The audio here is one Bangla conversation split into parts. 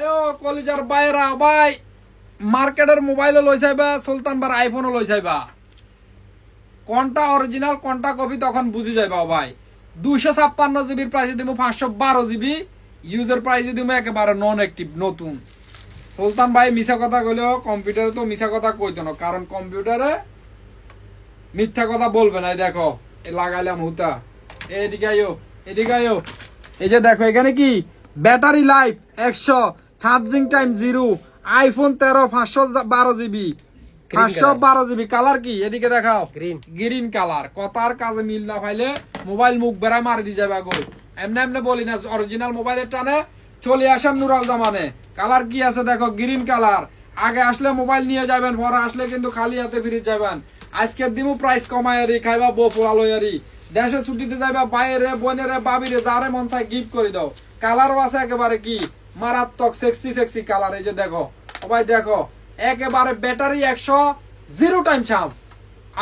আয়ো কলিজার বাইরা ভাই মার্কেটের মোবাইলও লই যাইবা সুলতান বার আইফোনও লই যাইবা কোনটা অরিজিনাল কোনটা কপি তখন বুঝি যাইবা ভাই 256 জিবির প্রাইসে দিমু 512 জিবি ইউজার প্রাইসে দিমু একেবারে নন অ্যাক্টিভ নতুন। সুলতান ভাই মিছা কথা কইলেও কম্পিউটারে তো মিছা কথা কইতো না, কারণ কম্পিউটারে মিথ্যা কথা বলবে না। দেখো লাগাইলাম হুতা, এদিকে আইও এদিকে আইও। এই যে দেখো এখানে কি battery life 100, charging time 0, iPhone 13 512 GB 512 GB. Colour কি এদিকে দেখাও, গ্রিন কালার। কথার কাজে মিল না পাইলে মোবাইল মুখ বেড়া মারি দিয়ে যাবে গো। এমনি এমনি বলি না, অরিজিনাল মোবাইলের টানে চলে আসাম নুরাল জামানে। কালার কি আছে দেখো, গ্রিন কালার। আগে আসলে মোবাইল নিয়ে যাবেন, পরে আসলে কিন্তু খালি হাতে ফিরে যাবেন। আজকের দিমু প্রাইস কমায়ারি খাইবা বউ পোড়ালয়ারি। দেশে ছুটিতে যাইবা বাইরে বোনেরে বাবিরে যারে মন চাই গিফট করে দাও। কালারও আছে একেবারে কি মারাত্মক সেক্সি সেক্সি কালার। এই যে দেখো ভাই দেখো একেবারে ব্যাটারি 100, 0 টাইম চার্জ।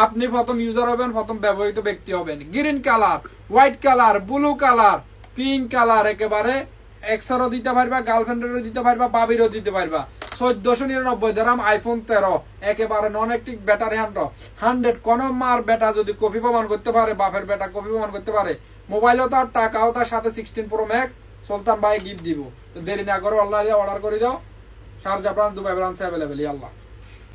আপনি প্রথম ইউজার হবেন, প্রথম ব্যবহৃত ব্যক্তি হবেন। Green colour, white colour, blue colour, pink colour. একেবারে এক্সারও দিতে পারবা, গার্লফ্রেন্ডেরও দিতে পারবা, বাবিরও দিতে পারবা। 1499 দিরহাম আইফোন 13 একেবারে নন অ্যাক্টিভ ব্যাটারি 100। কোন মার বেটা যদি কপি প্রমাণ করতে পারে, বাপের বেটা কপি প্রমাণ করতে পারে, মোবাইলও তার টাকাও তার সাথে 16 প্রো ম্যাক্স সুলতান ভাই গিফট দিব। তো দেরি না করো অনলাইনে অর্ডার করে দাও। শারজা ব্রাঞ্চ, দুবাই ব্রাঞ্চে অ্যাভেলেবেল। আল্লাহ।